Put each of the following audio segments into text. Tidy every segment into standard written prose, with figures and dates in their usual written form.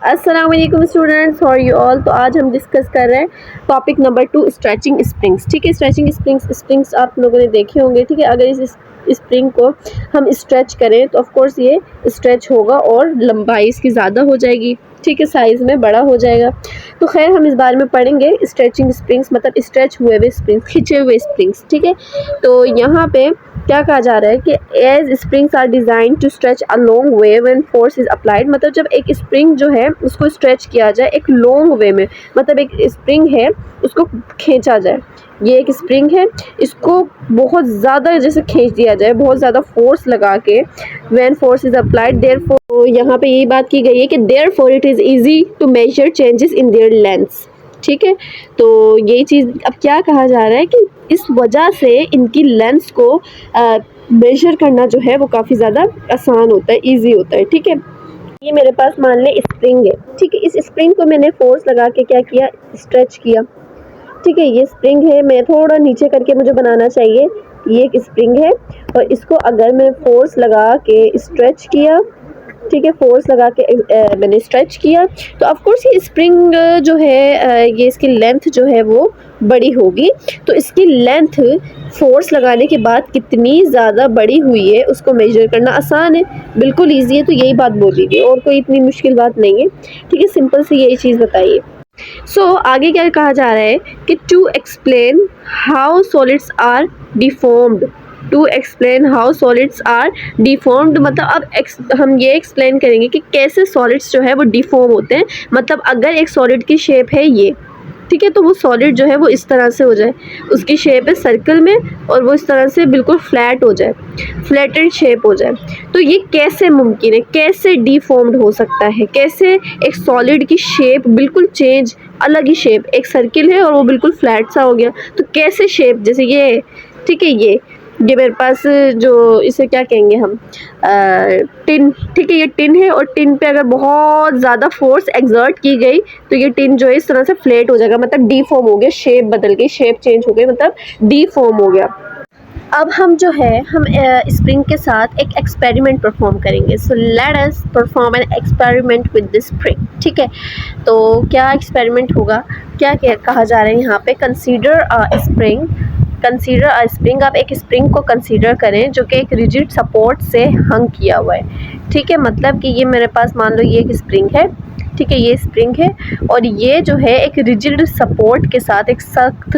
अस्सलाम वालेकुम students, for you all. तो आज हम डिस्कस कर रहे हैं टॉपिक नंबर 2, स्ट्रेचिंग स्प्रिंग्स। ठीक है, स्ट्रेचिंग स्प्रिंग्स आप लोगों ने देखे होंगे। ठीक है, अगर इस स्प्रिंग को हम स्ट्रेच करें तो ऑफ कोर्स ये स्ट्रेच होगा और लंबाई इसकी ज़्यादा हो जाएगी। ठीक है, साइज़ में बड़ा हो जाएगा। तो खैर हम इस बारे में पढ़ेंगे स्ट्रेचिंग स्प्रिंग्स, मतलब स्ट्रेच हुए हुए स्प्रिंग्स, खिंचे हुए स्प्रिंग्स। ठीक है, तो यहाँ पे क्या कहा जा रहा है कि as springs are designed to stretch a long way when force is applied. मतलब जब एक स्प्रिंग जो है उसको स्ट्रेच किया जाए एक लॉन्ग वे में, मतलब एक स्प्रिंग है उसको खींचा जाए। ये एक स्प्रिंग है, इसको बहुत ज़्यादा जैसे खींच दिया जाए, बहुत ज़्यादा फोर्स लगा के, when force is applied therefore. तो यहाँ पे यही बात की गई है कि therefore it is easy to measure changes in their lengths. ठीक है, तो यही चीज़ अब क्या कहा जा रहा है कि इस वजह से इनकी लेंस को मेजर करना जो है वो काफ़ी ज़्यादा आसान होता है, इजी होता है। ठीक है, ये मेरे पास मान ले स्प्रिंग है। ठीक है, इस स्प्रिंग को मैंने फोर्स लगा के क्या किया, स्ट्रेच किया। ठीक है, ये स्प्रिंग है, मैं थोड़ा नीचे करके मुझे बनाना चाहिए। ये एक स्प्रिंग है और इसको अगर मैं फोर्स लगा के स्ट्रेच किया, ठीक है, फोर्स लगा के मैंने स्ट्रेच किया, तो ऑफ कोर्स ये स्प्रिंग जो है ये इसकी लेंथ जो है वो बड़ी होगी। तो इसकी लेंथ फोर्स लगाने के बाद कितनी ज़्यादा बड़ी हुई है उसको मेजर करना आसान है, बिल्कुल ईजी है। तो यही बात बोली गई और कोई इतनी मुश्किल बात नहीं है। ठीक है, सिंपल सी यही चीज़ बताइए। आगे क्या कहा जा रहा है कि to explain how solids are deformed. To explain how solids are deformed मतलब अब हम ये एक्सप्लेन करेंगे कि कैसे सॉलिड्स जो है वो डिफॉर्म होते हैं। मतलब अगर एक सॉलिड की शेप है ये, ठीक है, तो वो सॉलिड जो है वो इस तरह से हो जाए, उसकी शेप है सर्कल में और वो इस तरह से बिल्कुल फ्लैट हो जाए, फ्लैटेड शेप हो जाए। तो ये कैसे मुमकिन है, कैसे डिफॉर्म्ड हो सकता है, कैसे एक सॉलिड की शेप बिल्कुल चेंज, अलग ही शेप, एक सर्किल है और वो बिल्कुल फ्लैट सा हो गया, तो कैसे शेप, जैसे ये, ठीक है, ये मेरे पास जो इसे क्या कहेंगे हम, टिन। ठीक है, ये टिन है और टिन पे अगर बहुत ज़्यादा फोर्स एक्सर्ट की गई तो ये टिन जो है इस तरह से फ्लैट हो जाएगा, मतलब डीफॉर्म हो गया, शेप बदल गई, शेप चेंज हो गई, मतलब डीफॉर्म हो गया। अब हम जो है हम स्प्रिंग के साथ एक एक्सपेरिमेंट परफॉर्म करेंगे। So let us perform an experiment with this spring. ठीक है, तो क्या एक्सपेरिमेंट होगा, क्या क्या कहा जा रहा है यहाँ पे, consider a spring. Consider a spring, आप एक स्प्रिंग को कंसीडर करें जो कि एक रिजिड सपोर्ट से हंग किया हुआ है। ठीक है, मतलब कि ये मेरे पास मान लो ये एक स्प्रिंग है। ठीक है, ये स्प्रिंग है और ये जो है एक रिजिड सपोर्ट के साथ, एक सख्त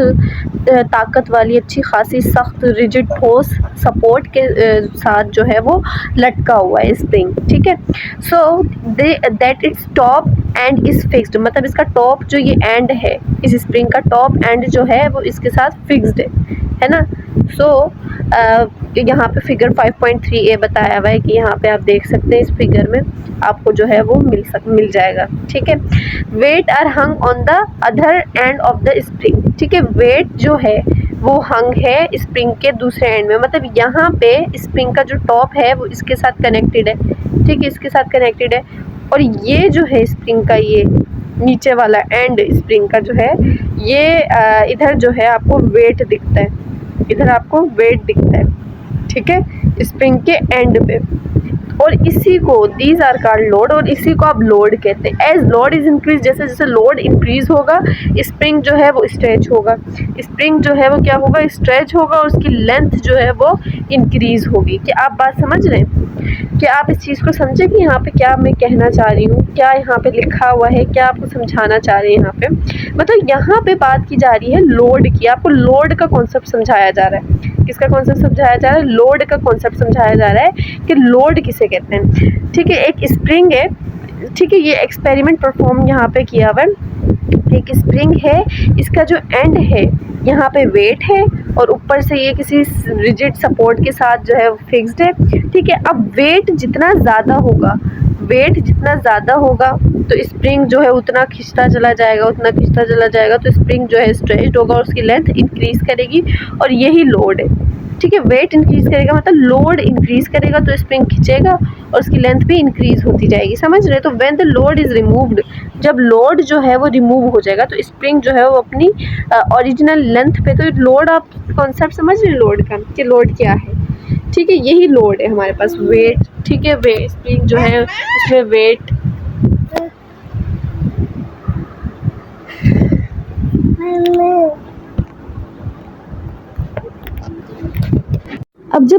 ताकत वाली अच्छी खासी सख्त रिजिड ठोस सपोर्ट के साथ जो है वो लटका हुआ है स्प्रिंग। ठीक है, so that its top and is fixed, मतलब इसका टॉप जो ये एंड है, इस स्प्रिंग का टॉप एंड जो है वो इसके साथ फिक्स्ड है ना। यहाँ पे फिगर 5.3a बताया हुआ है कि यहाँ पे आप देख सकते हैं, इस फिगर में आपको जो है वो मिल जाएगा। ठीक है, weight are hung on the other end of the spring. ठीक है, वेट जो है वो हंग है स्प्रिंग के दूसरे एंड में, मतलब यहाँ पे स्प्रिंग का जो टॉप है वो इसके साथ कनेक्टेड है। ठीक है, इसके साथ कनेक्टेड है और ये जो है स्प्रिंग का ये नीचे वाला एंड स्प्रिंग का जो है ये इधर जो है आपको वेट दिखता है, इधर आपको वेट दिखता है। ठीक है, स्प्रिंग के एंड पे, और इसी को दीज आर कॉल्ड लोड, और इसी को आप लोड कहते हैं। एज लोड इज इंक्रीज, जैसे जैसे लोड इंक्रीज होगा स्प्रिंग जो है वो स्ट्रेच होगा, स्प्रिंग जो है वो क्या होगा, स्ट्रेच होगा और उसकी लेंथ जो है वो इंक्रीज होगी। क्या आप बात समझ रहे हैं? क्या आप इस चीज़ को समझे कि यहाँ पे क्या मैं कहना चाह रही हूँ, क्या यहाँ पे लिखा हुआ है, क्या आपको समझाना चाह रहे हैं यहाँ पे? मतलब यहाँ पे बात की जा रही है लोड की, आपको लोड का कॉन्सेप्ट समझाया जा रहा है। किसका कॉन्सेप्ट समझाया जा रहा है? लोड का कॉन्सेप्ट समझाया जा रहा है कि लोड किसे कहते हैं। ठीक है, एक स्प्रिंग है, ठीक है, ये एक्सपेरिमेंट परफॉर्म यहाँ पे किया हुआ है। एक स्प्रिंग है, इसका जो एंड है यहाँ पे वेट है और ऊपर से ये किसी रिजिड सपोर्ट के साथ जो है फिक्स्ड है। ठीक है, अब वेट जितना ज़्यादा होगा, वेट जितना ज़्यादा होगा तो स्प्रिंग जो है उतना खिंचता चला जाएगा, उतना खिंचता चला जाएगा, तो स्प्रिंग जो है स्ट्रेच्ड होगा और उसकी लेंथ इंक्रीज़ करेगी, और यही लोड है। ठीक है, वेट इंक्रीज़ करेगा मतलब लोड इंक्रीज़ करेगा तो स्प्रिंग खिंचेगा और उसकी लेंथ भी इंक्रीज़ होती जाएगी। समझ रहे? तो when the load is removed, जब लोड जो है वो रिमूव हो जाएगा तो स्प्रिंग जो है वो अपनी ओरिजिनल लेंथ पे, तो लोड, आप कॉन्सेप्ट समझ रहे हैं लोड का कि लोड क्या है? ठीक है, यही लोड है हमारे पास, वेट। ठीक है, स्प्रिंग जो है उसमें वेट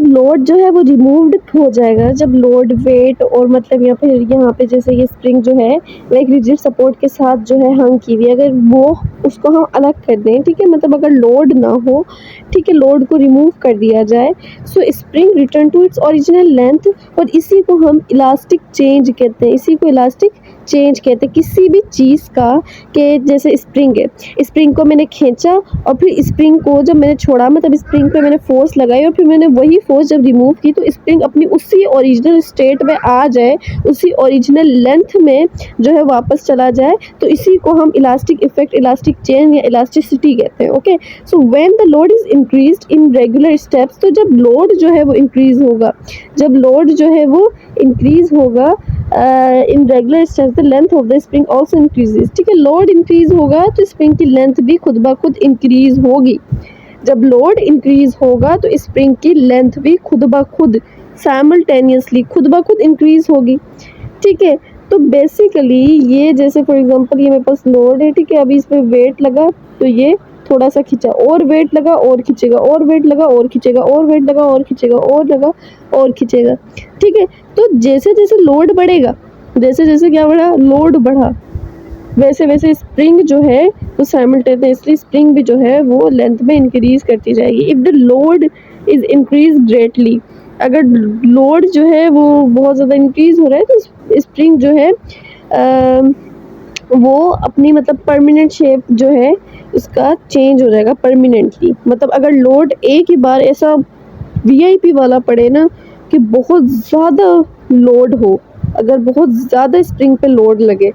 लोड जो है वो रिमूव्ड हो जाएगा, जब लोड वेट और मतलब यहाँ पे जैसे ये स्प्रिंग जो है वो एक रिजिड सपोर्ट के साथ जो है हंग की हुई है, अगर वो उसको हम अलग कर दें, ठीक है, मतलब अगर लोड ना हो, ठीक है, लोड को रिमूव कर दिया जाए, so spring return to its original length, और इसी को हम इलास्टिक चेंज कहते हैं, इसी को इलास्टिक चेंज कहते हैं किसी भी चीज़ का। कि जैसे स्प्रिंग है, स्प्रिंग को मैंने खींचा और फिर स्प्रिंग को जब मैंने छोड़ा, मतलब स्प्रिंग पे मैंने फोर्स लगाई और फिर मैंने वही फोर्स जब रिमूव की, तो स्प्रिंग अपनी उसी ओरिजिनल स्टेट में आ जाए, उसी ओरिजिनल लेंथ में जो है वापस चला जाए, तो इसी को हम इलास्टिक इफेक्ट, इलास्टिक चेंज या इलास्टिसिटी कहते हैं। Okay, so when the load is increased in regular steps, तो जब लोड जो है वो इंक्रीज होगा, जब लोड जो है वो इंक्रीज होगा in regular steps, the length of the spring also increases, ठीक है, लोड इंक्रीज होगा तो स्प्रिंग की लेंथ भी खुद ब खुद इंक्रीज होगी। जब लोड इंक्रीज होगा तो स्प्रिंग की लेंथ भी खुद ब खुद साइमल्टेनियसली खुद ब खुद इंक्रीज होगी, ठीक है। तो बेसिकली ये जैसे फॉर एग्जांपल ये मेरे पास लोड है, ठीक है, अभी इस पर वेट लगा तो ये थोड़ा सा खींचा, और वेट लगा और खींचेगा, और वेट लगा और खींचेगा, और वेट लगा और खींचेगा, और लगा और खींचेगा, ठीक है। तो जैसे जैसे लोड बढ़ेगा, जैसे जैसे क्या बढ़ा, लोड बढ़ा, वैसे वैसे स्प्रिंग जो है वो साइमल्टेनियसली स्प्रिंग भी जो है वो लेंथ में इंक्रीज करती जाएगी। If the load is increase greatly, अगर लोड जो है वो बहुत ज़्यादा इंक्रीज हो रहा है तो स्प्रिंग जो है वो अपनी मतलब परमानेंट शेप जो है उसका चेंज हो जाएगा परमानेंटली। मतलब अगर लोड एक ही बार ऐसा वीआईपी वाला पड़े ना कि बहुत ज़्यादा लोड हो, अगर बहुत ज़्यादा स्प्रिंग पे लोड लगे,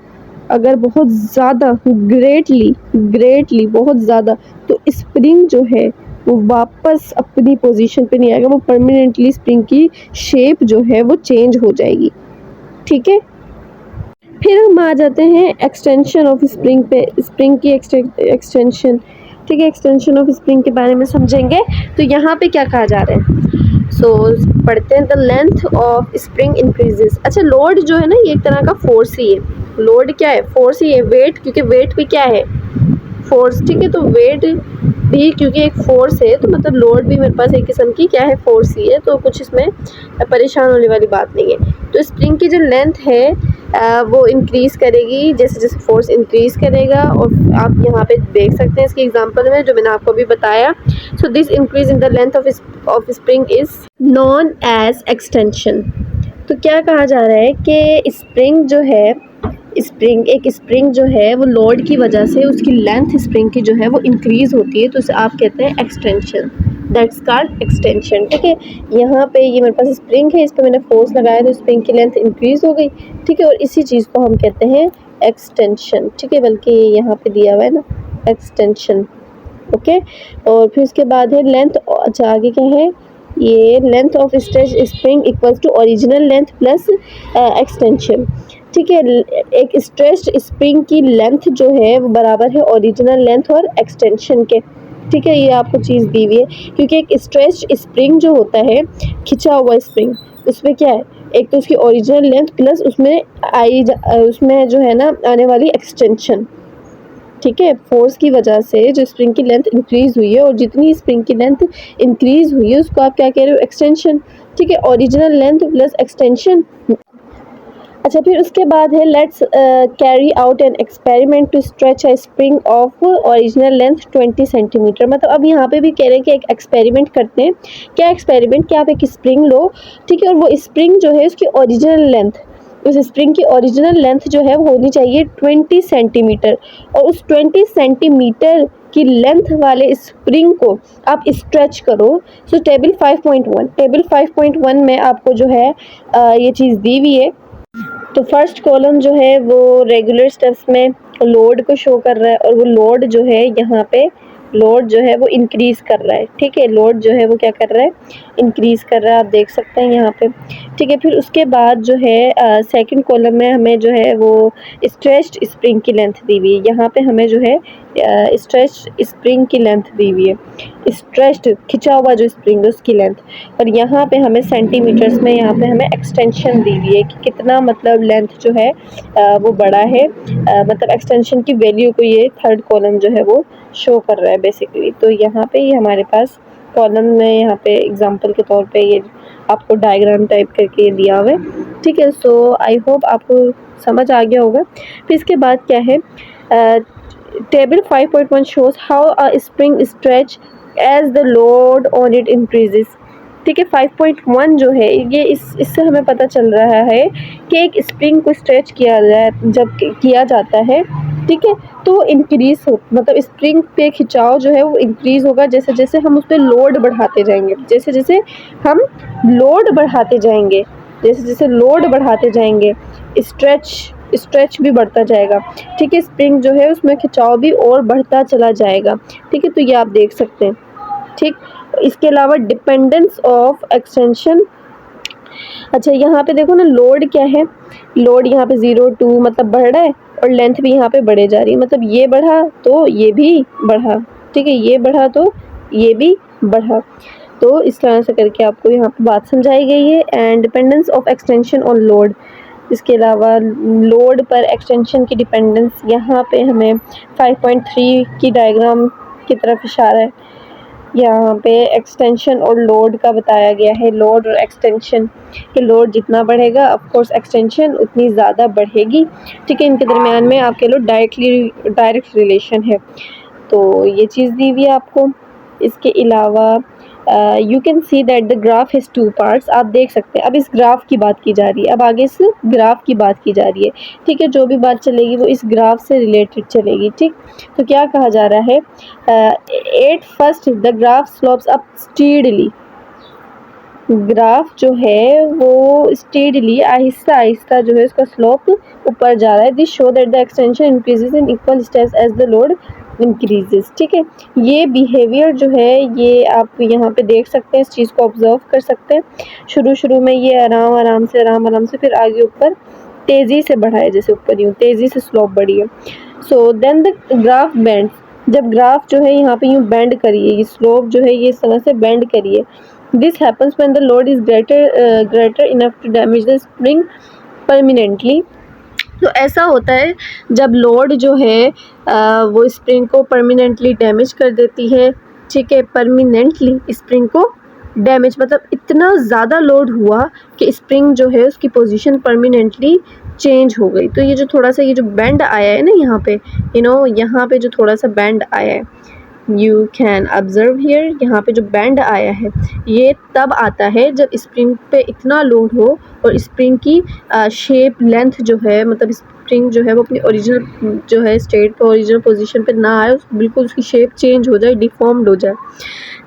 अगर बहुत ज़्यादा ग्रेटली बहुत ज़्यादा, तो स्प्रिंग जो है वो वापस अपनी पोजीशन पे नहीं आएगा, वो परमानेंटली स्प्रिंग की शेप जो है वो चेंज हो जाएगी, ठीक है। फिर हम आ जाते हैं एक्सटेंशन ऑफ स्प्रिंग पे, स्प्रिंग की एक्सटेंशन, ठीक है, एक्सटेंशन ऑफ स्प्रिंग के बारे में समझेंगे। तो यहाँ पे क्या कहा जा रहा है, सो पढ़ते हैं, the length of spring increases. अच्छा, लोड जो है ना ये एक तरह का फोर्स ही है, लोड क्या है, फोर्स ही है, वेट, क्योंकि वेट भी क्या है, फोर्स, ठीक है, तो वेट भी क्योंकि एक फोर्स है, तो मतलब लोड भी मेरे पास एक किस्म की क्या है, फोर्स ही है, तो कुछ इसमें परेशान होने वाली बात नहीं है। तो स्प्रिंग की जो लेंथ है वो इंक्रीज़ करेगी जैसे जैसे फोर्स इंक्रीज़ करेगा, और आप यहाँ पे देख सकते हैं इसके एग्जांपल में जो मैंने आपको अभी बताया। So this increase in the length of spring is known as extension. तो क्या कहा जा रहा है कि स्प्रिंग जो है, एक स्प्रिंग जो है वो लोड की वजह से उसकी लेंथ स्प्रिंग की जो है वो इंक्रीज़ होती है, तो उसे आप कहते हैं एक्सटेंशन, दैट्स कॉल्ड एक्सटेंशन, ठीक है। यहाँ पे ये मेरे पास स्प्रिंग है, इस पर मैंने फोर्स लगाया तो स्प्रिंग की लेंथ इंक्रीज़ हो गई, ठीक है, और इसी चीज़ को हम कहते हैं एक्सटेंशन, ठीक है, बल्कि यहाँ पे दिया हुआ है ना एक्सटेंशन, ओके। और फिर उसके बाद है लेंथ, अच्छा आगे क्या है, ये length of stretch spring equals to original length plus extension, ठीक है। एक स्ट्रेच्ड स्प्रिंग की लेंथ जो है वो बराबर है ओरिजिनल लेंथ और एक्सटेंशन के, ठीक है, ये आपको चीज़ दी हुई है, क्योंकि एक स्ट्रेच्ड स्प्रिंग जो होता है, खिंचा हुआ स्प्रिंग, उसमें क्या है, एक तो उसकी ओरिजिनल लेंथ प्लस उसमें जो है ना आने वाली एक्सटेंशन, ठीक है, फोर्स की वजह से जो स्प्रिंग की लेंथ इंक्रीज़ हुई है, और जितनी स्प्रिंग की लेंथ इंक्रीज़ हुई है उसको आप क्या कह रहे हो, एक्सटेंशन, ठीक है, ओरिजिनल लेंथ प्लस एक्सटेंशन। अच्छा, फिर उसके बाद है let's carry out an experiment to stretch a spring of original length 20 centimetre. मतलब अब यहाँ पे भी कह रहे हैं कि एक एक्सपेरिमेंट करते हैं। क्या एक्सपेरिमेंट, क्या आप एक स्प्रिंग लो, ठीक है, और वो स्प्रिंग जो है उसकी ओरिजिनल लेंथ, उस स्प्रिंग की ओरिजिनल लेंथ जो है वो होनी चाहिए 20 सेंटीमीटर, और उस 20 सेंटीमीटर की लेंथ वाले स्प्रिंग को आप स्ट्रेच करो। सो टेबल 5.1 में आपको जो है ये चीज़ दी हुई है। तो फर्स्ट कॉलम जो है वो रेगुलर स्टेप्स में लोड को शो कर रहा है, और वो लोड जो है यहाँ पे लोड जो है वो इंक्रीज़ कर रहा है, ठीक है, लोड जो है वो क्या कर रहा है, इंक्रीज़ कर रहा है, आप देख सकते हैं यहाँ पे, ठीक है। फिर उसके बाद जो है सेकंड कॉलम में हमें जो है वो स्ट्रेच्ड स्प्रिंग की लेंथ दी हुई है, यहाँ पे हमें जो है स्ट्रेच्ड स्प्रिंग की लेंथ दी हुई है, स्ट्रेच्ड खिंचा हुआ जो स्प्रिंग है उसकी लेंथ, और यहाँ पे हमें सेंटीमीटर्स में यहाँ पे हमें एक्सटेंशन दी हुई है कि कितना मतलब लेंथ जो है वो बड़ा है, मतलब एक्सटेंशन की वैल्यू को ये थर्ड कॉलम जो है वो शो कर रहा है बेसिकली। तो यहाँ पे ये हमारे पास कॉलम में यहाँ पे एग्जांपल के तौर पे ये आपको डायग्राम टाइप करके दिया हुआ है, ठीक है। सो आई होप आपको समझ आ गया होगा। फिर इसके बाद क्या है, table 5.1 shows how a spring stretch as the load on it increases, ठीक है। 5.1 जो है ये इससे हमें पता चल रहा है कि एक स्प्रिंग को स्ट्रेच किया जाए, जब किया जाता है, ठीक है, तो इंक्रीज हो, मतलब स्प्रिंग पे खिंचाव जो है वो इंक्रीज होगा जैसे जैसे हम उस पर लोड बढ़ाते जाएंगे, जैसे जैसे हम लोड बढ़ाते जाएंगे, जैसे जैसे लोड बढ़ाते जाएंगे स्ट्रेच भी बढ़ता जाएगा, ठीक है। स्प्रिंग जो है उसमें खिंचाव भी और बढ़ता चला जाएगा, ठीक है। तो ये आप देख सकते हैं, ठीक। इसके अलावा डिपेंडेंस ऑफ एक्सटेंशन, अच्छा यहाँ पे देखो ना लोड क्या है, लोड यहाँ पे 0 2 मतलब बढ़ रहा है और लेंथ भी यहाँ पे बढ़े जा रही है, मतलब ये बढ़ा तो ये भी बढ़ा, ठीक है, ये बढ़ा तो ये भी बढ़ा। तो इस तरह से करके आपको यहाँ पे बात समझाई गई है। And dependence of extension on load, इसके अलावा लोड पर एक्सटेंशन की डिपेंडेंस, यहाँ पे हमें 5.3 की डायग्राम की तरफ इशारा है। यहाँ पे एक्सटेंशन और लोड का बताया गया है, लोड और एक्सटेंशन कि लोड जितना बढ़ेगा ऑफ कोर्स एक्सटेंशन उतनी ज़्यादा बढ़ेगी, ठीक है। इनके दरमियान में आपके लो डायरेक्ट रिलेशन है, तो ये चीज़ दी हुई है आपको। इसके अलावा you can see that the graph has 2 parts, आप देख सकते हैं। अब इस ग्राफ की बात की जा रही है, अब आगे इस ग्राफ की बात की जा रही है, ठीक है। जो भी बात चलेगी वो इस ग्राफ से रिलेटेड चलेगी, ठीक। तो क्या कहा जा रहा है, at first the graph slopes up steadily, graph जो है वो स्टेडली आहिस्ता आहिस्ता जो है उसका स्लोप ऊपर जा रहा है। This show that the extension increases in equal steps as the load increases, ठीक है। ये बिहेवियर जो है ये आप यहाँ पे देख सकते हैं, इस चीज़ को ऑब्जर्व कर सकते हैं। शुरू में ये आराम आराम से फिर आगे ऊपर तेज़ी से बढ़ा है, जैसे ऊपर यूँ तेज़ी से स्लोप बढ़ी है। So then the graph bend, जब ग्राफ जो है यहाँ पे यूँ बेंड करिए, ये स्लोप जो है ये इस तरह से बेंड करिए। This happens when the load is greater enough to damage the spring permanently. तो ऐसा होता है जब लोड जो है वो स्प्रिंग को परमानेंटली डैमेज कर देती है, ठीक है। परमानेंटली स्प्रिंग को डैमेज मतलब इतना ज़्यादा लोड हुआ कि स्प्रिंग जो है उसकी पोजीशन परमानेंटली चेंज हो गई। तो ये जो थोड़ा सा ये जो बैंड आया है ना यहाँ पे, यहाँ पे जो थोड़ा सा बैंड आया है, यू कैन ऑब्जर्व हियर, यहाँ पे जो बैंड आया है ये तब आता है जब स्प्रिंग पे इतना लोड हो और स्प्रिंग की शेप लेंथ जो है, मतलब स्प्रिंग जो है वो अपनी ओरिजिनल जो है स्टेट पे, ओरिजिनल पोजीशन पे ना आए, बिल्कुल उसकी शेप चेंज हो जाए, डिफॉर्म्ड हो जाए,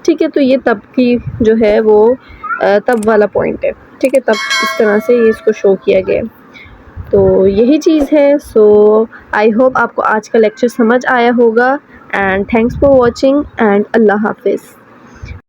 ठीक है। तो ये तब की जो है वो तब वाला पॉइंट है, ठीक है। तब इस तरह से ये इसको शो किया गया है, तो यही चीज़ है। सो आई होप आपको आज का लेक्चर समझ आया होगा, and thanks for watching and Allah Hafiz।